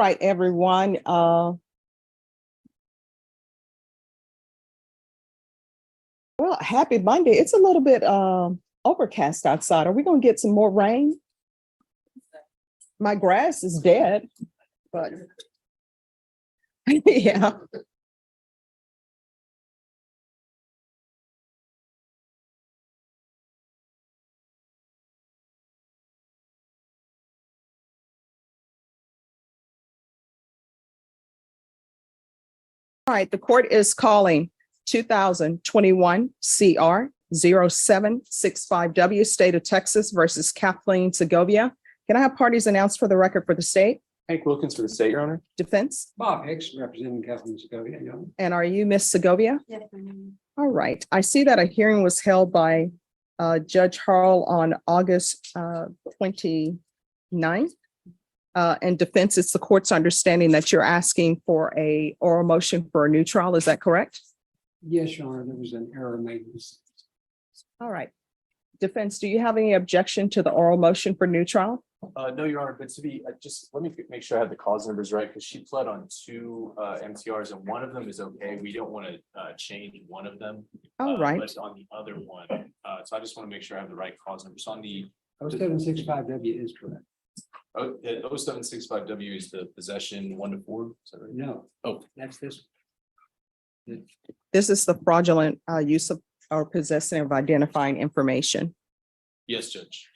right, everyone. Well, happy Monday. It's a little bit overcast outside. Are we going to get some more rain? My grass is dead, but yeah. All right, the court is calling 2021 CR 0765W State of Texas versus Kathleen Segovia. Can I have parties announced for the record for the state? Hank Wilkins for the state, Your Honor. Defense? Bob Hicks, representing Kathleen Sovia, Your Honor. And are you Miss Segovia? Yes, ma'am. All right. I see that a hearing was held by Judge Harrell on August 29th. And defense, it's the court's understanding that you're asking for a oral motion for a new trial. Is that correct? Yes, Your Honor, there was an error made. All right. Defense, do you have any objection to the oral motion for new trial? No, Your Honor, but to be, just let me make sure I have the cause numbers right, because she pled on two MTRs and one of them is okay. We don't want to change one of them. All right. But on the other one, so I just want to make sure I have the right cause numbers. On the 0765W is correct. 0765W is the possession 1 to 4. Is that right? No. Oh, That's this. This is the fraudulent use of or possessing of identifying information. yes, Judge.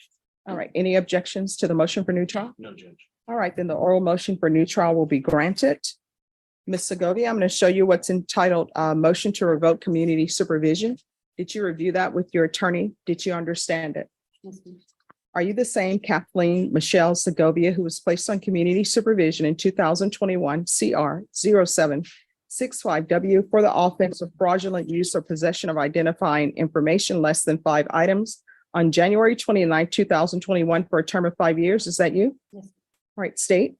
All right. Any objections to the motion for new trial? No, Judge. All right, then the oral motion for new trial will be granted. Ms. Segovia, I'm going to show you what's entitled motion to revoke community supervision. Did you review that with your attorney? Did you understand it? Yes, ma'am. Are you the same Kathleen Michelle Segovia who was placed on community supervision in 2021 CR 0765W for the offense of fraudulent use or possession of identifying information less than 5 items on January 29th, 2021 for a term of 5 years? Is that you? Yes. All right, state.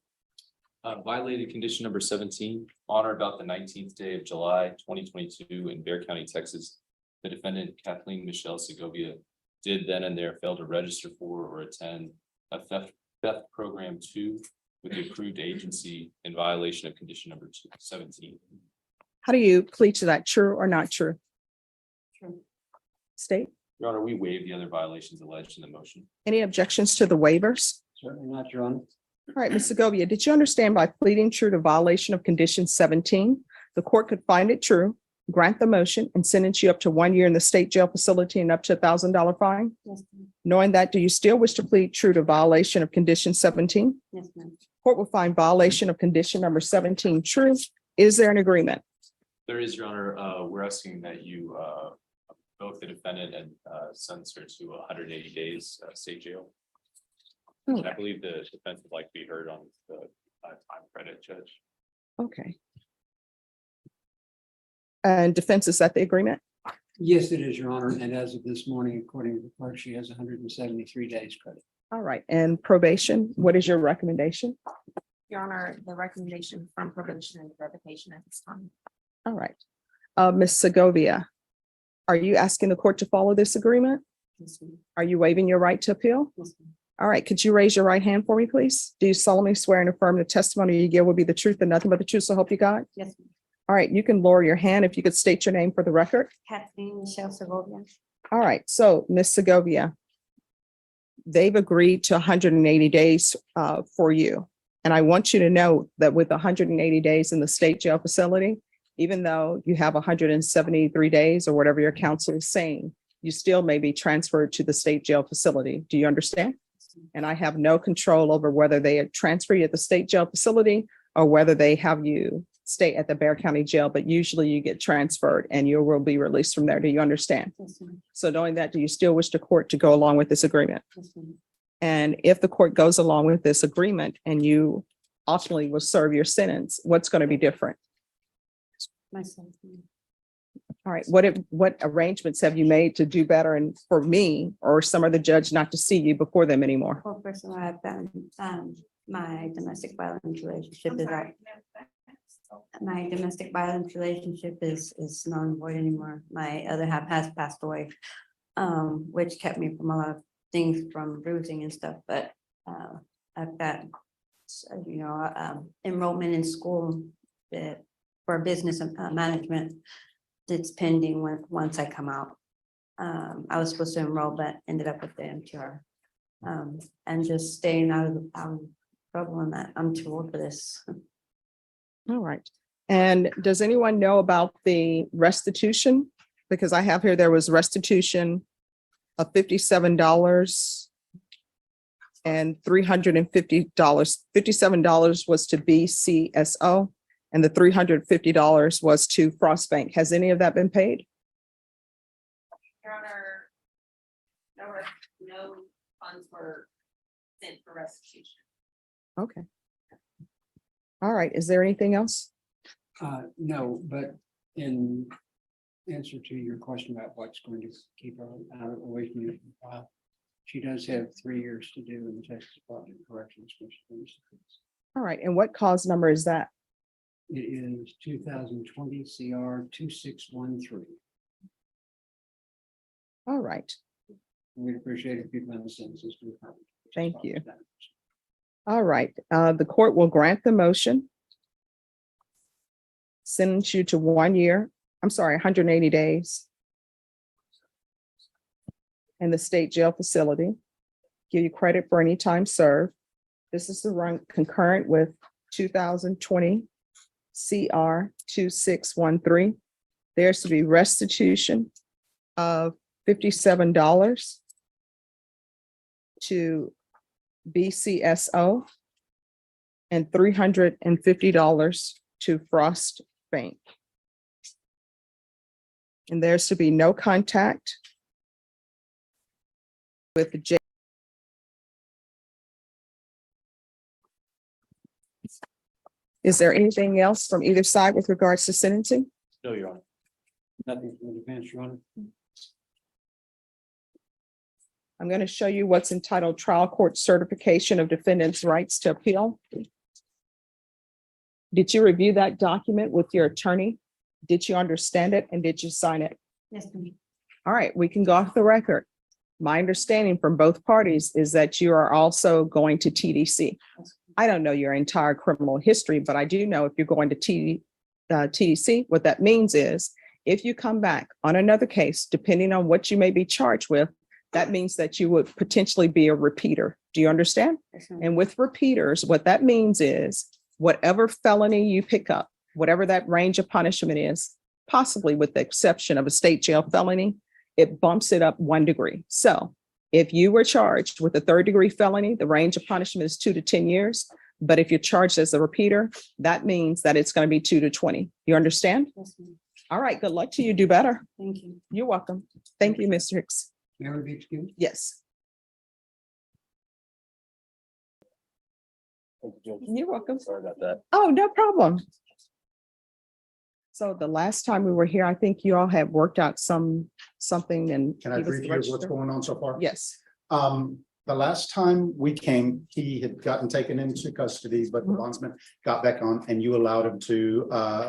Violated condition number 17 on or about the 19th day of July 2022 in Bexar County, Texas. The defendant Kathleen Michelle Segovia did then and there fail to register for or attend a theft program 2 with the approved agency in violation of condition number 17. How do you plead to that? True or not true? True. State. Your Honor, we waive the other violations alleged in the motion. Any objections to the waivers? Certainly not, Your Honor. All right, Ms. Segovia, did you understand by pleading true to violation of condition 17, the court could find it true, grant the motion, and sentence you up to 1 year in the state jail facility and up to $1,000 fine? Yes, ma'am. Knowing that, do you still wish to plead true to violation of condition 17? Yes, ma'am. Court will find violation of condition number 17 true. Is there an agreement? There is, Your Honor, we're asking that you both the defendant and sentence her to 180 days state jail. And I believe the defense would like to be heard on the time credit, Judge. Okay. And defense, is that the agreement? Yes, it is, Your Honor. And as of this morning, according to the clerk, she has 173 days credit. All right, and probation, what is your recommendation? Your Honor, the recommendation from probation and revocation at this time. All right. Ms. Segovia, are you asking the court to follow this agreement? Yes, ma'am. Are you waiving your right to appeal? Yes, ma'am. All right, could you raise your right hand for me, please? Do you solemnly swear and affirm the testimony you give will be the truth and nothing but the truth, so help you God? Yes, ma'am. All right, you can lower your hand if you could state your name for the record. Kathleen Michelle Segovia. All right, so Ms. Segovia, they've agreed to 180 days for you. And I want you to know that with 180 days in the state jail facility, even though you have 173 days or whatever your counsel is saying, you still may be transferred to the state jail facility. Do you understand? And I have no control over whether they transfer you at the state jail facility or whether they have you stay at the Bexar County Jail, but usually you get transferred and you will be released from there. Do you understand? Yes, ma'am. So knowing that, do you still wish the court to go along with this agreement? Yes, ma'am. And if the court goes along with this agreement and you ultimately will serve your sentence, what's going to be different? Myself. ma'am. All right, what arrangements have you made to do better and for me or some other judge not to see you before them anymore? Well, first of all, I've found my domestic violence relationship is my domestic violence relationship is null and void anymore. My other half has passed away, which kept me from a lot of things, from bruising and stuff, but I've got enrollment in school that for business management. It's pending once I come out. I was supposed to enroll, but ended up with the MTR. And just staying out of trouble on that. I'm too old for this. All right. And does anyone know about the restitution? Because I have here, there was restitution of $57 and $350. $57 was to BCSO and the $350 was to Frost Bank. Has any of that been paid? Your Honor, no funds were sent for restitution. Okay. All right. Is there anything else? No, but in answer to your question about what's going to keep her out away from the file, she does have 3 years to do in the Texas Department of Corrections. All right. And what cause number is that? It is 2020 CR 2613. All right. We'd appreciate it if you'd lend the sentences to her. Thank you. All right. The court will grant the motion. Sentence you to 1 year. I'm sorry, 180 days. In the state jail facility. Give you credit for any time served. This is to run concurrent with 2020 CR 2613. There's to be restitution of $57 to BCSO and $350 to Frost Bank. And there's to be no contact with the jail. Is there anything else from either side with regards to sentencing? No, Your Honor. Nothing from the defense, Your Honor. I'm going to show you what's entitled Trial Court Certification of Defendants' Rights to Appeal. Did you review that document with your attorney? Did you understand it and did you sign it? Yes, ma'am. All right, we can go off the record. My understanding from both parties is that you are also going to TDC. I don't know your entire criminal history, but I do know if you're going to TDC, what that means is if you come back on another case, depending on what you may be charged with, that means that you would potentially be a repeater. Do you understand? Yes, ma'am. And with repeaters, what that means is whatever felony you pick up, whatever that range of punishment is, possibly with the exception of a state jail felony, it bumps it up 1 degree. So if you were charged with a 3rd-degree felony, the range of punishment is 2 to 10 years. But if you're charged as a repeater, that means that it's going to be 2 to 20. You understand? Yes, ma'am. All right. Good luck to you. Do better. Thank you. You're welcome. Thank you, Mr. Hicks. May I be excused? Yes. You're welcome. Sorry about that. Oh, no problem. So the last time we were here, I think you all had worked out something and. Can I he was brief the you what's registrar? going on so far? Yes. The last time we came, he had gotten taken into custody, but the Mhm. bondsman got back on and you allowed him to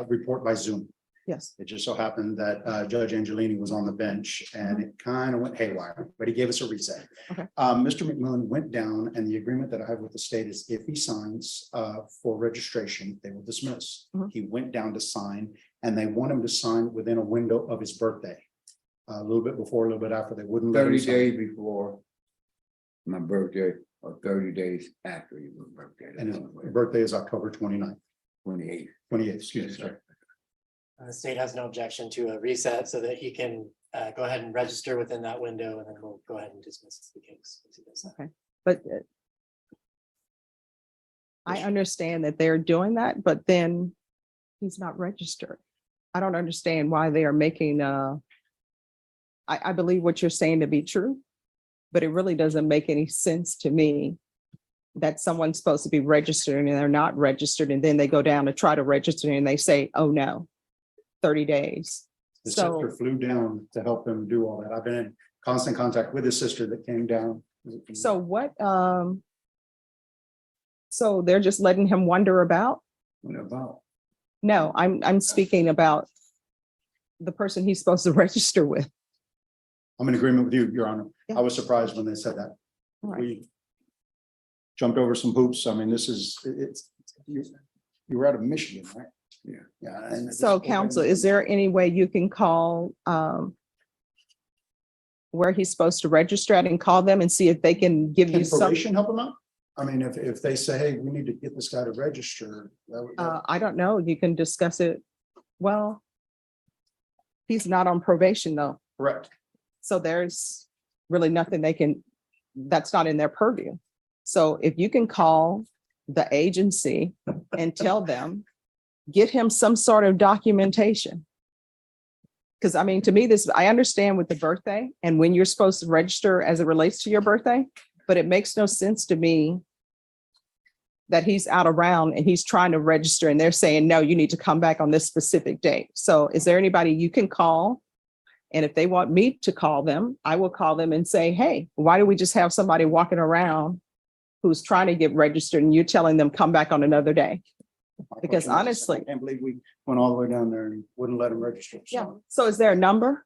report by Zoom. Yes. It just so happened that Judge Angelini was on the bench and it kind of went haywire, but he gave us a reset. Okay. Mr. McMillan went down and the agreement that I have with the state is if he signs for registration, they will dismiss. Mhm. He went down to sign and they want him to sign within a window of his birthday. A little bit before, a little bit after, they wouldn't let him 30 sign. days before my birthday or 30 days after your birthday. And his birthday is October 29th, 28th. 28th, excuse me, sorry. The state has no objection to a reset so that he can go ahead and register within that window, and then we'll go ahead and dismiss the case. Once he does that. Okay. But I understand that they're doing that, but then he's not registered. I don't understand why they are making I believe what you're saying to be true, but it really doesn't make any sense to me that someone's supposed to be registered and they're not registered, and then they go down to try to register and they say, oh no, 30 days. His So, sister flew down to help him do all that. I've been in constant contact with his sister that came down. so what, so they're just letting him wander about? What about? No, I'm speaking about the person he's supposed to register with. I'm in agreement with you, Your Honor. Yeah. I was surprised when they said that. All right. We, jumped over some hoops. I mean, this is, you were out of Michigan, right? Yeah. Yeah. And So counsel, is there any way you can call where he's supposed to register at and call them and see if they can give you Can some? probation help them out? I mean, if they say, hey, we need to get this guy to register. I don't know. You can discuss it. Well, he's not on probation though. Correct. So there's really nothing they can, that's not in their purview. So if you can call the agency and tell them, get him some sort of documentation. Because I mean, to me, this, I understand with the birthday and when you're supposed to register as it relates to your birthday, but it makes no sense to me that he's out around and he's trying to register and they're saying, no, you need to come back on this specific date. So is there anybody you can call? And if they want me to call them, I will call them and say, hey, why do we just have somebody walking around who's trying to get registered and you're telling them come back on another day? Because honestly- I can't believe we went all the way down there and wouldn't let him register. So So is there a number?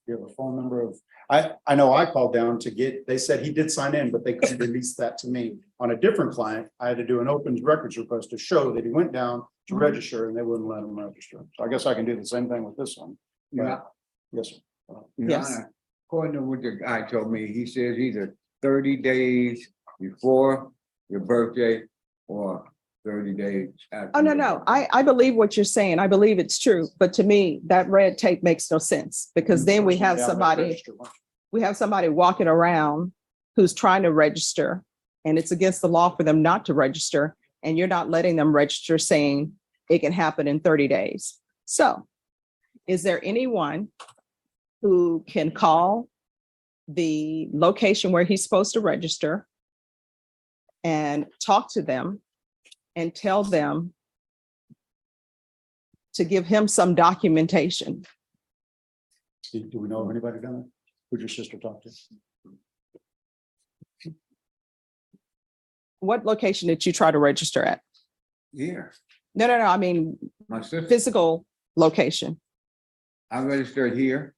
you have a phone number of, I know I called down to get, they said he did sign in, but they couldn't release that to me. On a different client, I had to do an open records request to show that he went down to register and they wouldn't let him register. So I guess I can do the same thing with this one. Yeah. Yes, sir. Your Yes. Honor, according to what the guy told me, he says either 30 days before your birthday or 30 days after. Oh, no, your no. birthday. I believe what you're saying. I believe it's true. But to me, that red tape makes no sense because then we have somebody, walking around who's trying to register and it's against the law for them not to register. And you're not letting them register saying it can happen in 30 days. So is there anyone who can call the location where he's supposed to register and talk to them and tell them to give him some documentation? Do we know of anybody down there? Who'd your sister talk to? What location did you try to register at? Here, No, I mean, my sister, physical location. I registered here.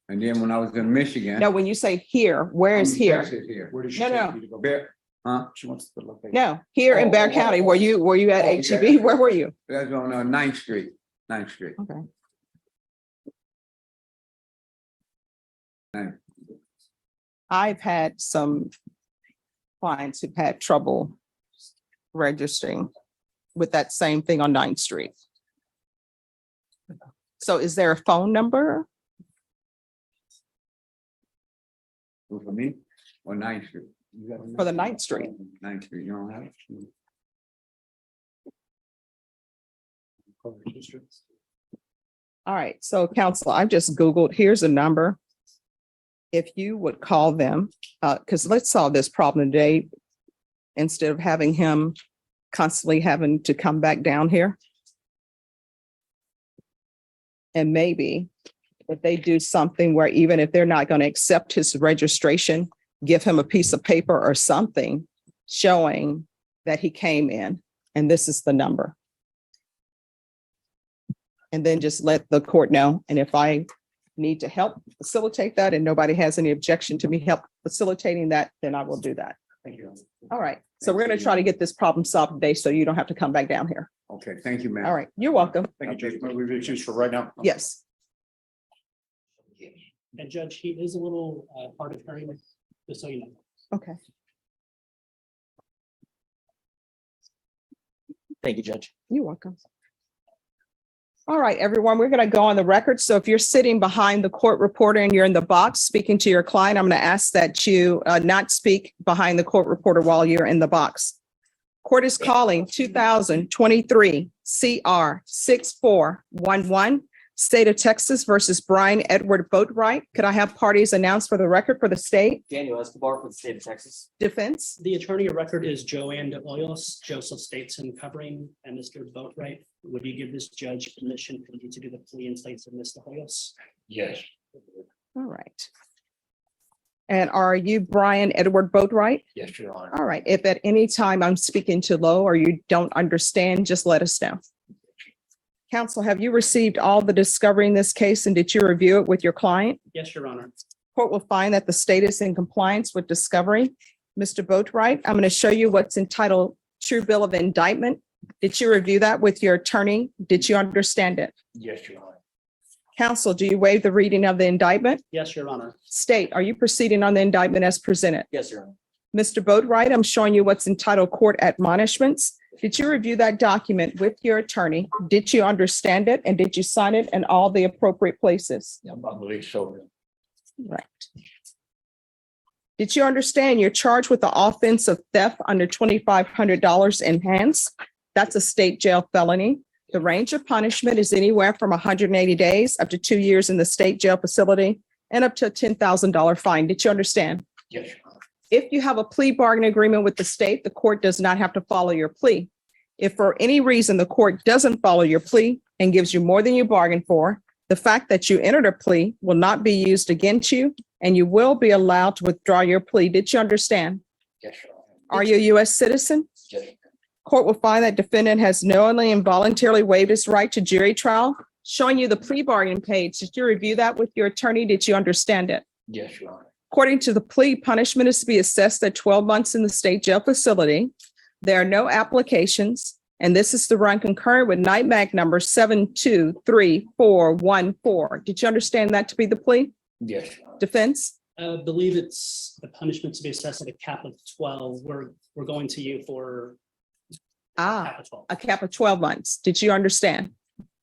And then when I was in Michigan. No, when you say here, where is I'm in here? Texas Here. Where did she No, take no. you to go? Bear- Huh? She wants the location. No, here in Bear County. Were you at Oh, HEB? yeah. Where were you? That's on 9th Street, 9th Street. Okay. Ninth. I've had some clients who've had trouble registering with that same thing on 9th Street. So is there a phone number? Who, for me, or 9th Street? For the 9th Street. 9th Street, you don't have it? All right, so counsel, I've just Googled, here's a number. If you would call them, because let's solve this problem today instead of having him constantly having to come back down here. And maybe if they do something where even if they're not going to accept his registration, give him a piece of paper or something showing that he came in and this is the number. And then just let the court know. And if I need to help facilitate that and nobody has any objection to me help facilitating that, then I will do that. Thank you. All right. So we're going to try to get this problem solved today so you don't have to come back down here. Okay, thank you, ma'am. All right. You're welcome. Thank you, Judge. We've excused for right now. Yes. And Judge, he is a little hard of hearing, just so you know. Okay. Thank you, Judge. You're welcome. All right, everyone, we're going to go on the record. So if you're sitting behind the court reporter and you're in the box speaking to your client, I'm going to ask that you not speak behind the court reporter while you're in the box. Court is calling 2023 CR 6411, State of Texas versus Brian Edward Boatright. Could I have parties announced for the record for the state? Daniel Escobar for the state of Texas. Defense? The attorney of record is Joanne De Hoyos, Joseph Stateson covering, and Mr. Boatright. Would you give this judge permission for you to do the plea in place of Mr. Hoyos? Yes. All right. And are you Brian Edward Boatright? Yes, Your Honor. All right. If at any time I'm speaking too low or you don't understand, just let us know. Counsel, have you received all the discovery in this case and did you review it with your client? Yes, Your Honor. Court will find that the state is in compliance with discovery. Mr. Boatright, I'm going to show you what's entitled True Bill of Indictment. Did you review that with your attorney? Did you understand it? Yes, Your Honor. Counsel, do you waive the reading of the indictment? Yes, Your Honor. State, are you proceeding on the indictment as presented? Yes, Your Honor. Mr. Boatright, I'm showing you what's entitled Court Admonishments. Did you review that document with your attorney? Did you understand it? And did you sign it in all the appropriate places? I believe so. Right. Did you understand you're charged with the offense of theft under $2,500 in hands? That's a state jail felony. The range of punishment is anywhere from 180 days up to 2 years in the state jail facility and up to a $10,000 fine. Did you understand? Yes, Your Honor. If you have a plea bargain agreement with the state, the court does not have to follow your plea. If for any reason the court doesn't follow your plea and gives you more than you bargained for, the fact that you entered a plea will not be used against you, and you will be allowed to withdraw your plea. Did you understand? Yes, Your Honor. Are you a U.S. citizen? Yes, Your Honor. Court will find that defendant has knowingly and voluntarily waived his right to jury trial. Showing you the plea bargain page. Did you review that with your attorney? Did you understand it? Yes, Your Honor. According to the plea, punishment is to be assessed at 12 months in the state jail facility. There are no applications, and this is to run concurrent with night mag number 723414. Did you understand that to be the plea? Yes, Your Honor. Defense? I believe it's the punishment to be assessed at a cap of 12. We're going to you for cap of 12. A cap of 12 months. Did you understand?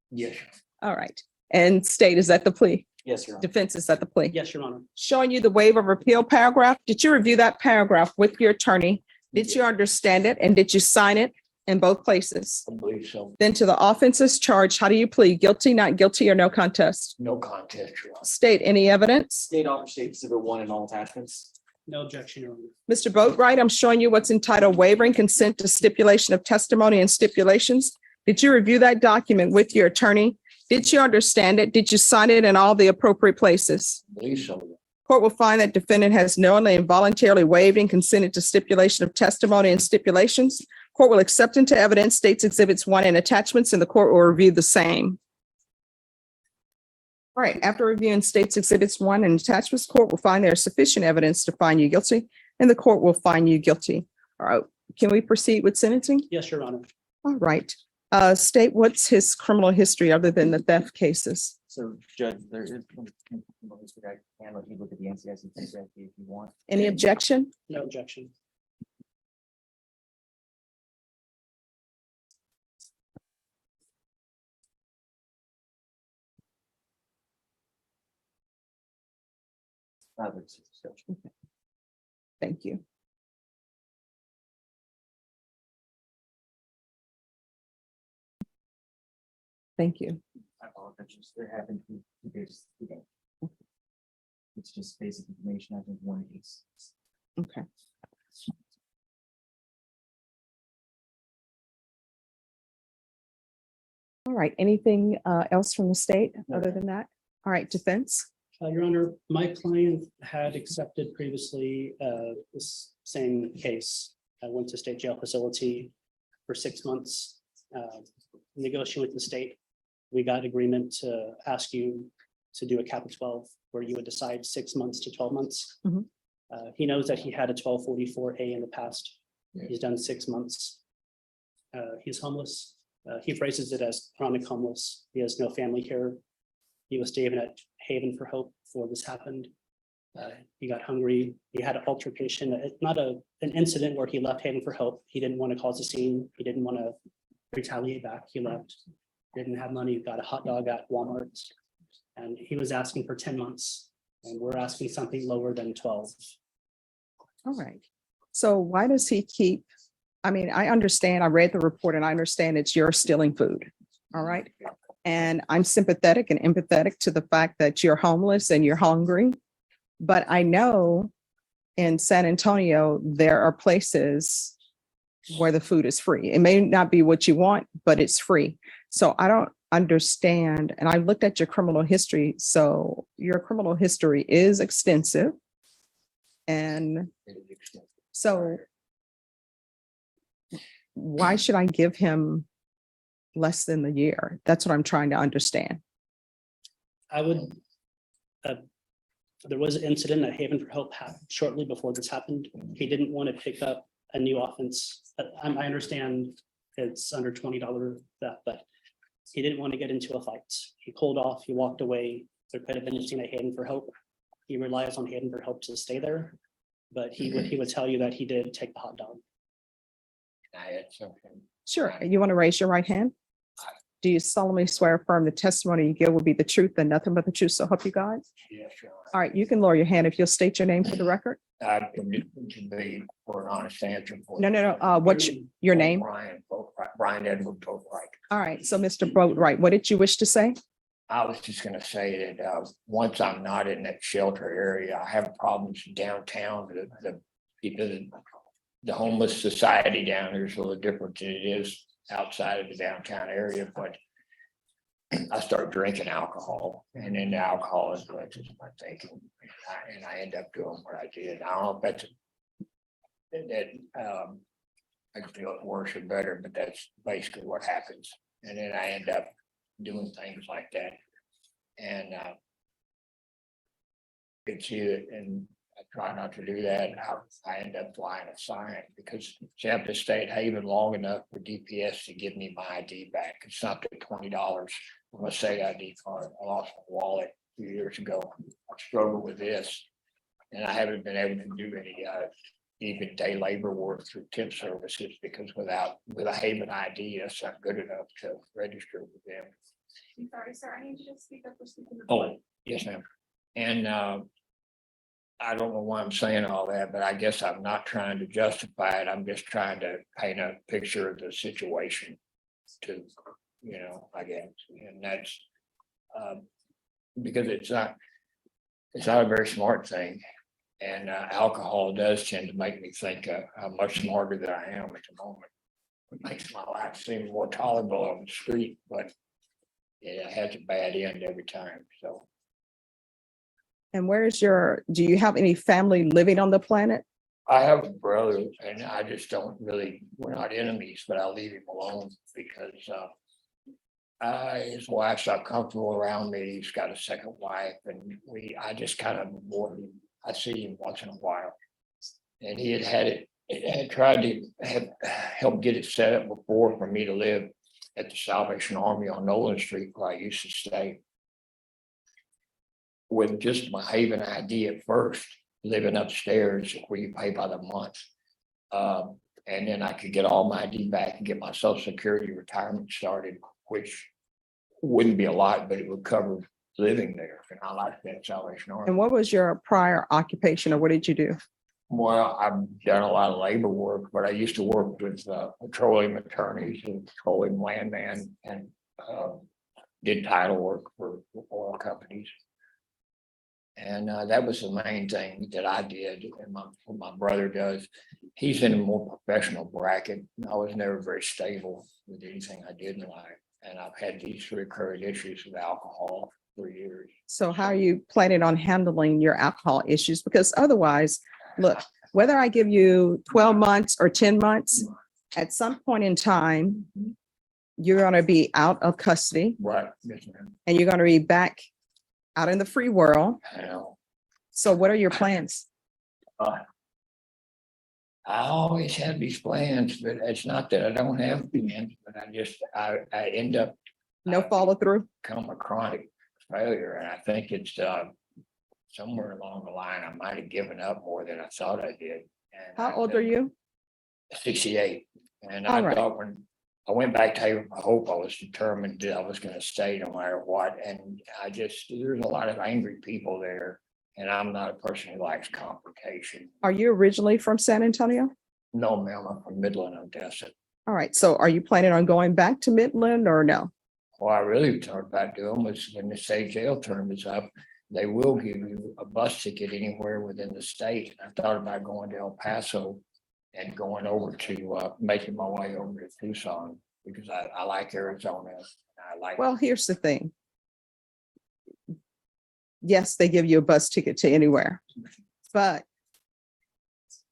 Yes, Your Honor. All right. And state, is that the plea? Yes, Your Honor. Defense, is that the plea? Yes, Your Honor. Showing you the waiver of appeal paragraph. Did you review that paragraph with your attorney? Did you understand it? And did you sign it in both places? I believe so. Then to the offenses charged, how do you plead? Guilty, not guilty, or no contest? No contest, Your Honor. State, any evidence? State Officer State Exhibit 1 and all attachments. No objection, Your Honor. Mr. Boatright, I'm showing you what's entitled Wavering Consent to Stipulation of Testimony and Stipulations. Did you review that document with your attorney? Did you understand it? Did you sign it in all the appropriate places? I believe so. Court will find that defendant has knowingly and voluntarily waived and consented to stipulation of testimony and stipulations. Court will accept into evidence States Exhibits 1 and attachments, and the court will review the same. All right, after reviewing States Exhibits 1 and attachments, court will find there is sufficient evidence to find you guilty, and the court will find you guilty. All right, can we proceed with sentencing? Yes, Your Honor. All right. State, what's his criminal history other than the theft cases? So Judge, there is. I can let you look at the NCIC if you want. Any objection? No objection. Thank you. Thank you. I apologize. There have been two cases today. It's just basic information. I think one is. Okay. All right, anything else from the state other than that? All right, defense? Your Honor, my client had accepted previously this same case. I went to state jail facility for 6 months, negotiating with the state. We got agreement to ask you to do a cap of 12, where you would decide 6 months to 12 months. Mhm. He knows that he had a 1244A in the past. Yeah. He's done 6 months. He's homeless. He phrases it as chronic homeless. He has no family here. He was staying at Haven for Hope before this happened. He got hungry. He had an altercation, not an incident where he left Haven for Hope. He didn't want to cause a scene. He didn't want to retaliate back. He left. Didn't have money. Got a hot dog at Walmart. And he was asking for 10 months. And we're asking something lower than 12. All right. So why does he keep, I mean, I understand, I read the report and I understand it's you're stealing food. All right. And I'm sympathetic and empathetic to the fact that you're homeless and you're hungry. But I know in San Antonio, there are places where the food is free. It may not be what you want, but it's free. So I don't understand. And I looked at your criminal history. So your criminal history is extensive. And so why should I give him less than the year? That's what I'm trying to understand. I would There was an incident at Haven for Hope shortly before this happened. He didn't want to pick up a new offense. I understand it's under $20 theft, but he didn't want to get into a fight. He pulled off, he walked away. There could have been a scene at Haven for Hope. He relies on Haven for Hope to stay there, but he would tell you that he did take the hot dog. I had something. Sure. You want to raise your right hand? Do you solemnly swear or affirm the testimony you give will be the truth and nothing but the truth? So help you God. Yeah, sure. All right, you can lower your hand if you'll state your name for the record. I can be for an honest answer. No. What's your name? Brian Edward Boatright. All right, so Mr. Boatright, what did you wish to say? I was just gonna say that once I'm not in that shelter area, I have problems downtown. The homeless society down there is a little different than it is outside of the downtown area, but I start drinking alcohol, and then the alcohol influences my thinking, and I end up doing what I did. I don't know if I can feel it worse or better, but that's basically what happens. And then I end up doing things like that, and it's either, and I try not to do that. I end up flying a sign because you have to stay at Haven long enough for DPS to give me my ID back. It's not the $20 from a state ID card. I lost my wallet a few years ago. I struggle with this, and I haven't been able to do any even day labor work through temp services because with a Haven ID, that's not good enough to register with them. I'm sorry, sir, I need you to speak up for speaking. Oh, yes, ma'am. And I don't know why I'm saying all that, but I guess I'm not trying to justify it. I'm just trying to paint a picture of the situation to, I guess, and that's because it's not a very smart thing. And alcohol does tend to make me think how much smarter than I am at the moment. It makes my life seem more tolerable on the street, but it has a bad end every time, so. And do you have any family living on the planet? I have a brother and I just don't really, we're not enemies, but I leave him alone because his wife's not comfortable around me. He's got a second wife and I just kind of avoid him. I see him once in a while. And he had tried to help get it set up before for me to live at the Salvation Army on Nolan Street where I used to stay. With just my Haven ID at first, living upstairs where you pay by the month. And then I could get all my ID back and get my Social Security retirement started, which wouldn't be a lot, but it would cover living there. And I like that Salvation Army. And what was your prior occupation or what did you do? Well, I've done a lot of labor work, but I used to work with petroleum attorneys and petroleum landman and did title work for oil companies. And that was the main thing that I did, and what my brother does. He's in a more professional bracket. I was never very stable with anything I did in life, and I've had these recurring issues with alcohol for years. So how are you planning on handling your alcohol issues? Because otherwise, look, whether I give you 12 months or 10 months, at some point in time, you're going to be out of custody. Right. Yes, ma'am. And you're going to be back out in the free world. I know. So what are your plans? I always have these plans, but it's not that I don't have plans, but I end up. No follow through? Become a chronic failure, and I think it's somewhere along the line, I might have given up more than I thought I did. And How old are you? 68. And All I right. thought when I went back to Haven, I hope I was determined that I was going to stay no matter what. And there's a lot of angry people there. And I'm not a person who likes confrontation. Are you originally from San Antonio? No, ma'am, I'm from Midland, Odessa. All right. So are you planning on going back to Midland or no? What I really thought about doing was when the state jail term is up, they will give you a bus ticket anywhere within the state. I thought about going to El Paso and going over to making my way over to Tucson because I like Arizona. Well, here's the thing. Yes, they give you a bus ticket to anywhere, but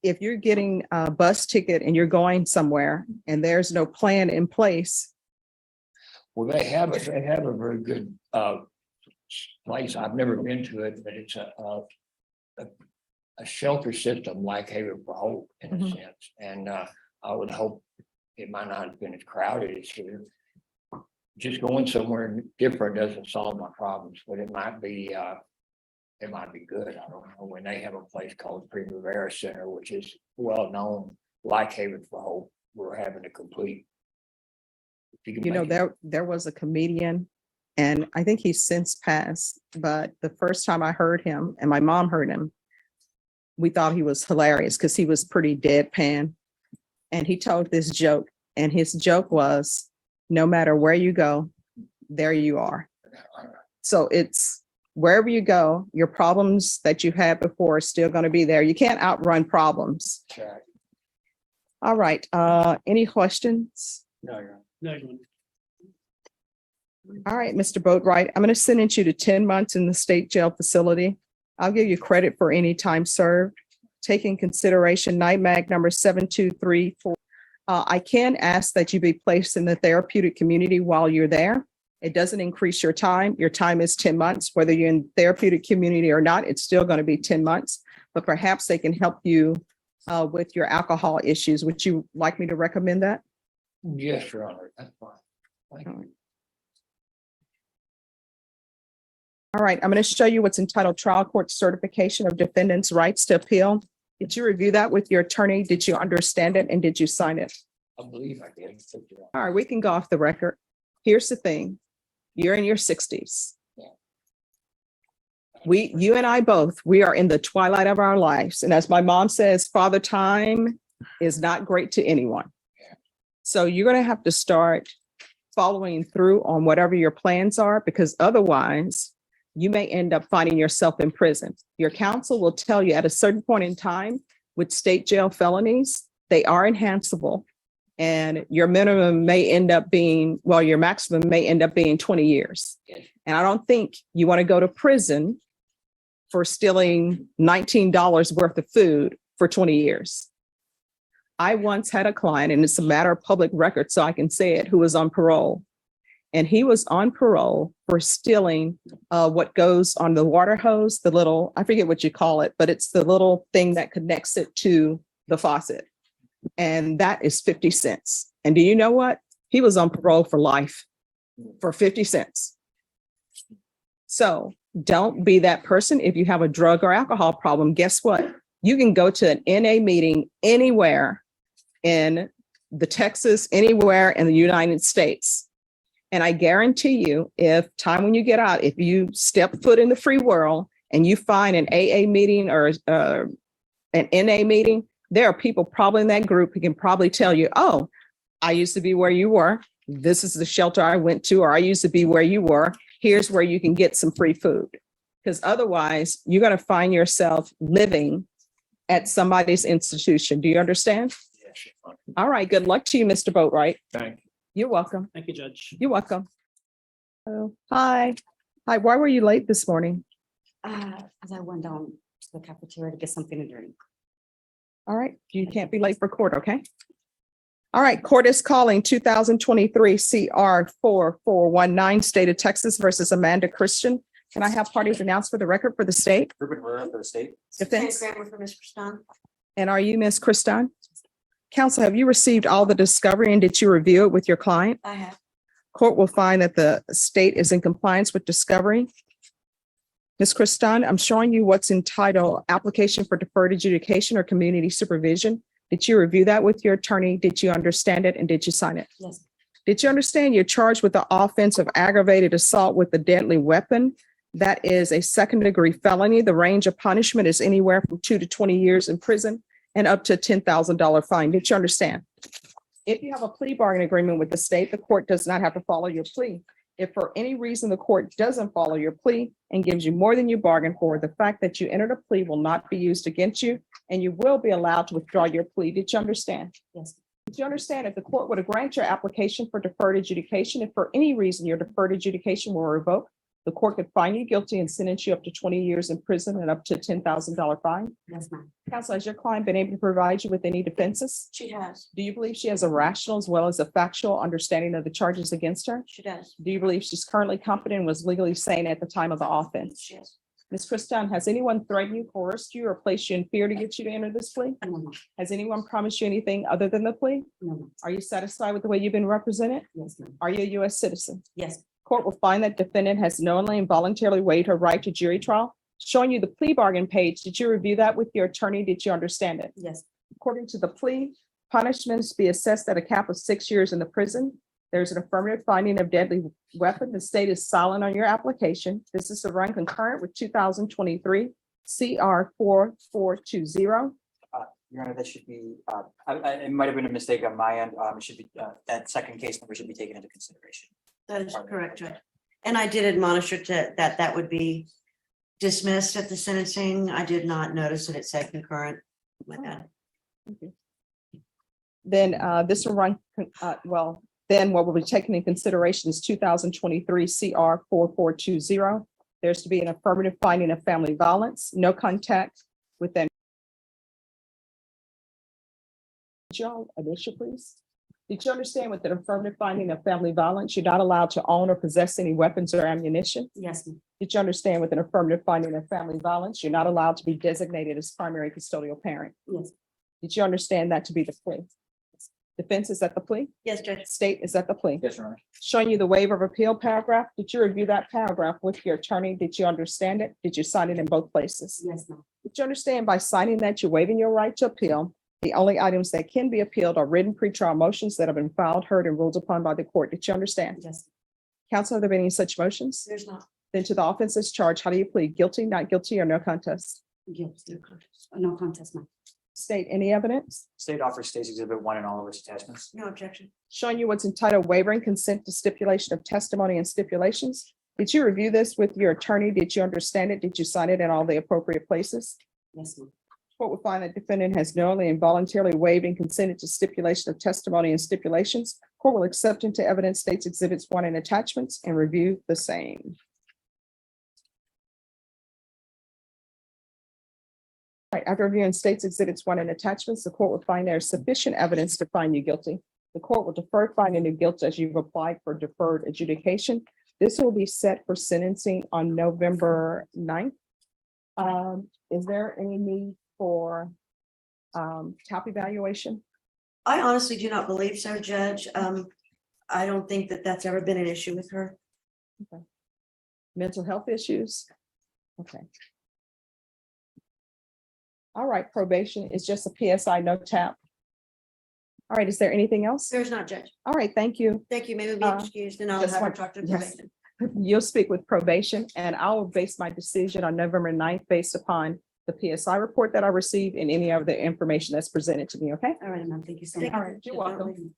if you're getting a bus ticket and you're going somewhere and there's no plan in place. Well, they have a very good place. I've never been to it, but it's a shelter system like Haven for Hope in a Mhm. sense. And I would hope it might not have been as crowded as here. Just going somewhere different doesn't solve my problems, but it might be good. I don't know. When they have a place called Primavera Center, which is well known, like Haven for Hope, we're having a complete. If can You know, make it- there was a comedian, and I think he's since passed, but the first time I heard him and my mom heard him, we thought he was hilarious because he was pretty deadpan. And he told this joke, and his joke was, no matter where you go, there you are. So it's wherever you go, your problems that you had before are still going to be there. You can't outrun problems. Okay. All right, any questions? No, you All right, Mr. Boatright, I'm going to sentence you to 10 months in the state jail facility. I'll give you credit for any time served. Take in consideration NIMAG number 7234. I can ask that you be placed in the therapeutic community while you're there. It doesn't increase your time. Your time is 10 months. Whether you're in therapeutic community or not, it's still going to be 10 months. But perhaps they can help you with your alcohol issues. Would you like me to recommend that? Yes, Your Honor, that's fine. Thank you. All right, I'm going to show you what's entitled Trial Court Certification of Defendants' Rights to Appeal. Did you review that with your attorney? Did you understand it and did you sign it? I believe I did. Thank you. All right, we can go off the record. Here's the thing. You're in your 60s. You and I both, we are in the twilight of our lives. And as my mom says, father time is not great to anyone. So you're going to have to start following through on whatever your plans are, because otherwise you may end up finding yourself in prison. Your counsel will tell you at a certain point in time with state jail felonies, they are enhanceable. And your minimum may end up being, well, your maximum may end up being 20 years. And I don't think you want to go to prison for stealing $19 worth of food for 20 years. I once had a client, and it's a matter of public record, so I can say it, who was on parole. And he was on parole for stealing what goes on the water hose, the little, I forget what you call it, but it's the little thing that connects it to the faucet. And that is 50 cents. And do you know what? He was on parole for life for 50 cents. So don't be that person. If you have a drug or alcohol problem, guess what? You can go to an NA meeting anywhere in the Texas, anywhere in the United States. And I guarantee you, if time when you get out, if you step foot in the free world and you find an AA meeting or an NA meeting, there are people probably in that group who can probably tell you, oh, I used to be where you were. This is the shelter I went to, or I used to be where you were. Here's where you can get some free food. Because otherwise, you're going to find yourself living at somebody's institution. Do you understand? Yes. All right. Good luck to you, Mr. Boatright. Thank you. You're welcome. Thank you, Judge. You're welcome. Oh, hi. Hi. Why were you late this morning? As I went down to the cafeteria to get something to drink. All right. You can't be late for court, okay? All right. Court is calling 2023 CR 4419, State of Texas versus Amanda Christian. Can I have parties announced for the record for the state? Ruben Herrera for the state. Defense. Grammar for Mr. Stone. And are you Ms. Christian? Counsel, have you received all the discovery and did you review it with your client? I have. Court will find that the state is in compliance with discovery. Ms. Christian, I'm showing you what's entitled Application for Deferred Adjudication or Community Supervision. Did you review that with your attorney? Did you understand it and did you sign it? Yes. Did you understand you're charged with the offense of aggravated assault with a deadly weapon? That is a second-degree felony. The range of punishment is anywhere from 2 to 20 years in prison and up to a $10,000 fine. Did you understand? If you have a plea bargain agreement with the state, the court does not have to follow your plea. If for any reason the court doesn't follow your plea and gives you more than you bargained for, the fact that you entered a plea will not be used against you and you will be allowed to withdraw your plea. Did you understand? Yes. Did you understand if the court were to grant your application for deferred adjudication, if for any reason your deferred adjudication were revoked, the court could find you guilty and sentence you up to 20 years in prison and up to a $10,000 fine? Yes, ma'am. Counsel, has your client been able to provide you with any defenses? She has. Do you believe she has a rational as well as a factual understanding of the charges against her? She does. Do you believe she's currently competent and was legally sane at the time of the offense? She is. Ms. Christian, has anyone threatened you, coerced you, or placed you in fear to get you to enter this plea? No, Has anyone promised you anything other than the plea? no, Are you satisfied with the way you've been represented? yes, ma'am. Are you a U.S. citizen? Yes, Court will find that defendant has knowingly and voluntarily waived her right to jury trial. Showing you the plea bargain page, did you review that with your attorney? Did you understand it? yes, According to the plea, punishments be assessed at a cap of 6 years in the prison. There's an affirmative finding of deadly weapon. The state is silent on your application. This is to run concurrent with 2023 CR 4420. Your Honor, that should be, it might have been a mistake on my end. It should be, that second case number should be taken into consideration. That is correct, Judge. And I did admonish her to that would be dismissed at the sentencing. I did not notice that it said concurrent. My bad. Then this will run, then what will be taken in consideration is 2023 CR 4420. There's to be an affirmative finding of family violence, no contact with them. Joe, initial, please. Did you understand with an affirmative finding of family violence, you're not allowed to own or possess any weapons or ammunition? Yes, ma'am. Did you understand with an affirmative finding of family violence, you're not allowed to be designated as primary custodial parent? Yes. Did you understand that to be the plea? Defense is at the plea? Yes, Judge. State is at the plea? Yes, Your Honor. Showing you the waiver of appeal paragraph. Did you review that paragraph with your attorney? Did you understand it? Did you sign it in both places? Yes, ma'am. Did you understand by signing that you're waiving your right to appeal? The only items that can be appealed are written pretrial motions that have been filed, heard, and ruled upon by the court. Did you understand? Yes, Counsel, have there been any such motions? there's not Then to the offenses charged, how do you plead? Guilty, not guilty, or no contest? guilt, no contest, ma'am. State any evidence State offers State's Exhibit 1 and all of its attachments. No objection. showing you what's entitled waiver and consent to stipulation of testimony and stipulations. Did you review this with your attorney? Did you understand it? Did you sign it in all the appropriate places? Yes, ma'am. Court will find that defendant has knowingly and voluntarily waived and consented to stipulation of testimony and stipulations. Court will accept into evidence State's Exhibits 1 and attachments and review the same. All right, after reviewing State's Exhibits 1 and attachments, the court will find there is sufficient evidence to find you guilty. The court will defer finding you guilty as you've applied for deferred adjudication. This will be set for sentencing on November 9th. Is there any need for top evaluation? I honestly do not believe so, Judge. I don't think that that's ever been an issue with her. Mental health issues? Okay. All right, probation is just a PSI, no tap. All right, is there anything else? There's not, Judge. All right, thank you. Thank you. Maybe be excused and I'll just have her one- talk to yes. probation. You'll speak with probation and I will base my decision on November 9th based upon the PSI report that I received and any other information that's presented to me, okay? All right, ma'am. Thank you so All much. right, you're welcome.